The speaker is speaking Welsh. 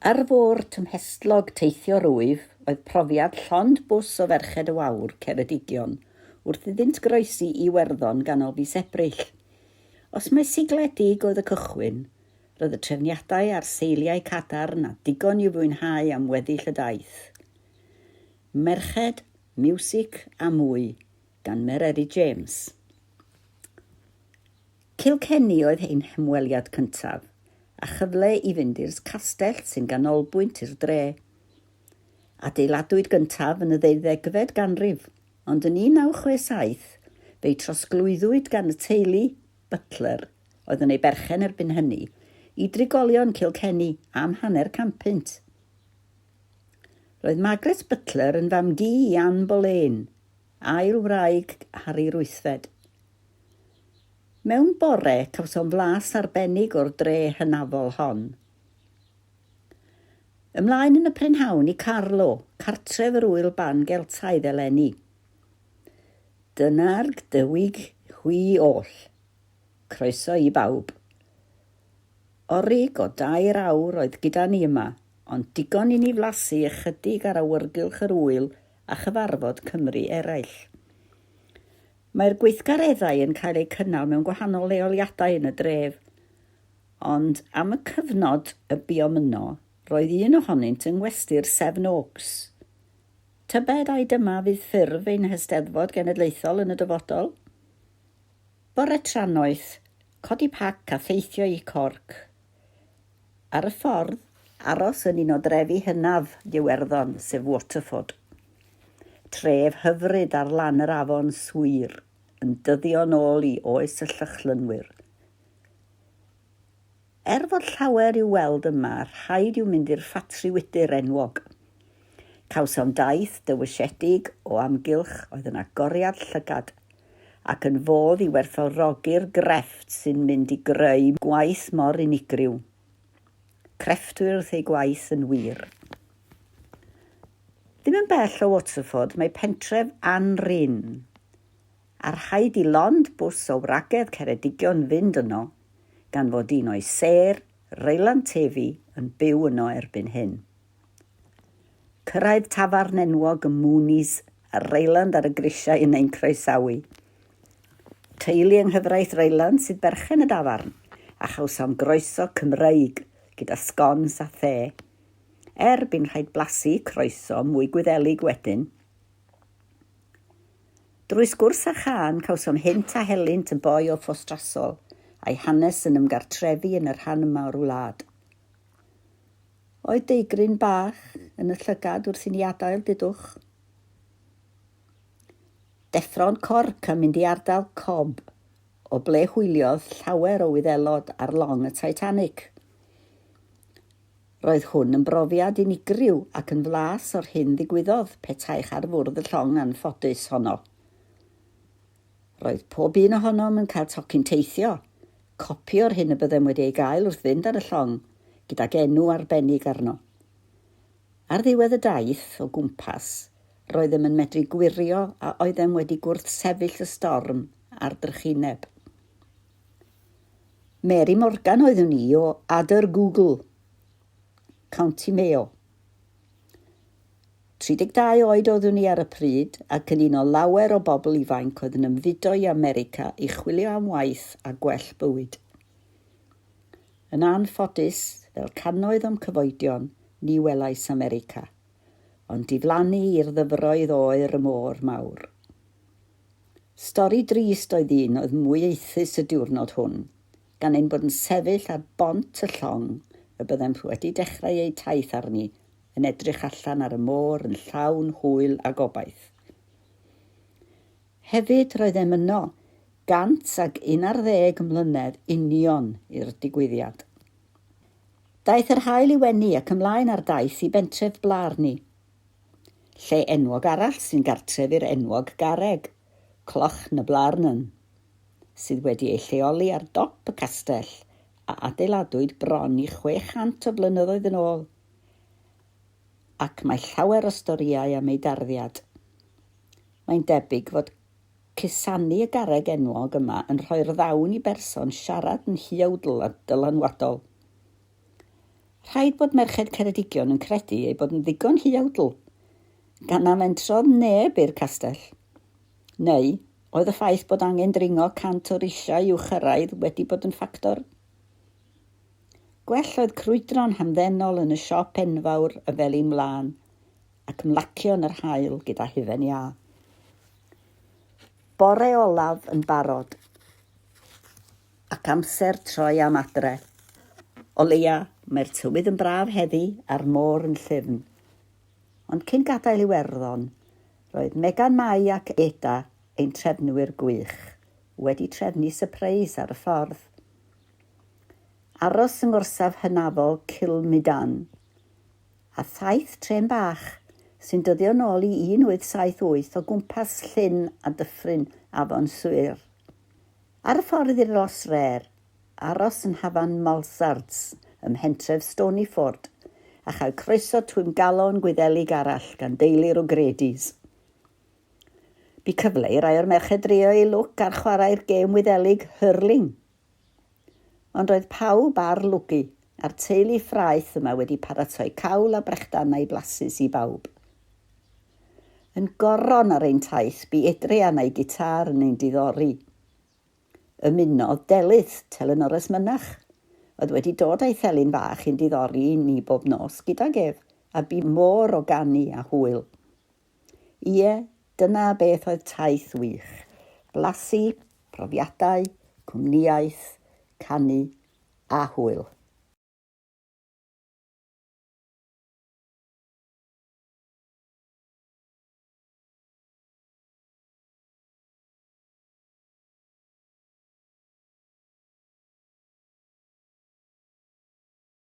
Ar fôr tymhestlog teithio rwyf, oedd profiad llond bws o ferched y Wawr Ceredigion wrth iddynt groesi i Iwerddon ganol fis Ebrill. Os mae sigledig oedd y cychwyn, roedd y trefniadau a'r seiliau cadarn a digon i'w fwynhau am weddill y daith. Merched, Miwsig a Mwy, gan Mary James. Kilkenny oedd ein hymweliad cyntaf, a chyfle i fynd i'r castell sy'n ganolbwynt i'r dre. Adeiladwyd gyntaf yn y 18fed ganrif, ond yn 1967 fe'i trosglwyddwyd gan y teulu Butler, oedd yn ei berchen erbyn hynny, i drigolion Kilkenny am hanner campynt. Roedd Margaret Butler yn fam-gu i Anne Boleyn, ail wraig Harry Rwythfed. Mewn bore cawsom flas arbennig o'r dre hynafol hon. Ymlaen yn y prynhawn i Carlo, cartref yr wyl ban Geltaidd eleni. Dyna'r dywig hwy oll. Croeso i bawb. Orig o 2 awr oedd gyda ni yma, ond digon i ni flasu ychydig ar awyrgylch yr wyl a chyfarfod Cymru eraill. Mae'r gweithgareddau yn cael eu cynnal mewn gwahanol leoliadau yn y dref, ond am y cyfnod y biomyno, roedd un ohonynt yng ngwesty'r Seven Oaks. Tybed ai dyma fydd ffurf ein Hesteddfod Genedlaethol yn y dyfodol? Bore tranoeth, codi pac a theithio i Corc. Ar y ffordd, aros yn un o drefi hynaf Iwerddon, sef Waterford. Tref hyfryd ar lan yr afon Swir, yn dyddio nôl i oes y Llychlynwyr. Fod llawer i'w weld yma, rhaid i'w mynd i'r ffatri wydyr enwog. Cawsom daith dywysiedig o amgylch oedd yn agoriad llygad, ac yn fodd i werthfawrogi'r grefft sy'n mynd i greu gwaith mor unigryw. Crefftwyr wrth ei gwaith yn wir. Ddim yn bell o Waterford mae pentref Anryn. A rhaid i lond bws o wragedd Ceredigion fynd yno, gan fod un o'i ser, Reiland Tefi, yn byw yno erbyn hyn. Cyrraedd tafarn enwog y Mwnis a Reiland ar y grisiau yn ein croesawu. Teulu yng nghyfraith Reiland sydd berchen y dafarn, a chawsom groeso Cymreig gyda sgons a the. Bu'n rhaid blasu croeso mwy gwyddelig wedyn. Drwy sgwrs a chan cawsom hint a helynt yn boi o ffostrasol, a'i hanes yn ymgartrefi yn yr rhan yma o'r wlad. Oedd deigryn bach yn y llygad wrth i ni adael dydwch. Deffro'n Corc a mynd i ardal Cob, o ble hwyliodd llawer o Wyddelod ar long y Titanic. Roedd hwn yn brofiad unigryw ac yn flas o'r hyn ddigwyddodd petaich ar fwrdd y llong anffodus honno. Roedd pob un ohonom yn cael tocyn teithio, copi o'r hyn y byddem wedi ei gael wrth fynd ar y llong, gydag enw arbennig arno. Ar ddiwedd y daith o gwmpas, roeddem yn medru gwirio a oeddem wedi gwrthsefyll y storm ar drychineb. Mary Morgan oeddwn ni o Abergwgl, County Mayo. 32 oed oeddwn ni ar y pryd ac yn un o lawer o bobl ifanc oedd yn ymfudo i America i chwilio am waith a gwell bywyd. Yn anffodus, fel cannoedd o'm cyfoedion, ni welais America, ond diflannu i'r ddyfroedd oer y môr mawr. Stori drist oedd un oedd mwy eithus y diwrnod hwn, gan ein bod yn sefyll ar bont y llong y byddem wedi dechrau ei taith arni, yn edrych allan ar y môr yn llawn hwyl a gobaith. Hefyd roeddem yno 111 mlynedd union i'r digwyddiad. Daeth yr haul i wenu ac ymlaen ar daith i bentref Blarni. Lle enwog arall sy'n gartref i'r enwog garreg, Cloch na Blarnyn, sydd wedi ei lleoli ar dop y castell a adeiladwyd bron i 600 o flynyddoedd yn ôl. Ac mae llawer o storiau am ei darddiad. Mae'n debyg fod cusanu y garreg enwog yma yn rhoi'r ddawn i berson siarad yn hiawdl a dylanwadol. Rhaid bod merched Ceredigion yn credu ei bod yn ddigon hiawdl, gan na mentrodd neb i'r castell. Neu, oedd y ffaith bod angen dringo 100 o risiau i'w chyrraedd wedi bod yn ffactor. Gwell oedd crwydro'n hamddenol yn y siop enfawr y feli mlaen ac ymlacio yn yr haul gyda hufen iâ. Bore olaf yn barod ac amser troi am adre. O leia, mae'r tywydd yn braf heddi a'r môr yn llyfn. Ond cyn gadael Iwerddon, roedd Megan Mai ac Eda ein trefnwyr gwych wedi trefnu sypreis ar y ffordd. Aros yng ngorsaf hynafol Cilmidan a thaith tren bach sy'n dyddio nôl i 1878 o gwmpas Llyn a Dyffryn Afon Swyr. Ar y ffordd i'r Rosrer, aros yn hafan Malsards ym Mhentref Stonyford a chael croeso trwy'n galon Gwyddelig arall gan deulu'r o Gredis. Bu cyfle i rai o'r merched drio ei lwc ar chwarae'r gêm Wyddelig hurling. Ond roedd pawb ar lwgu a'r teulu ffraeth yma wedi paratoi cawl a brechdannau blasus i bawb. Yn goron ar ein taith bu Adrian ei gitar yn ein diddori. Ymunodd Delyth, Telenores Mynach, oedd wedi dod â'i thelyn fach i'n diddori ni bob nos gydag ef, a bu môr o ganu a hwyl. Ie, dyna beth oedd taith wych. Blasu, profiadau, cwmniaeth, canu a hwyl.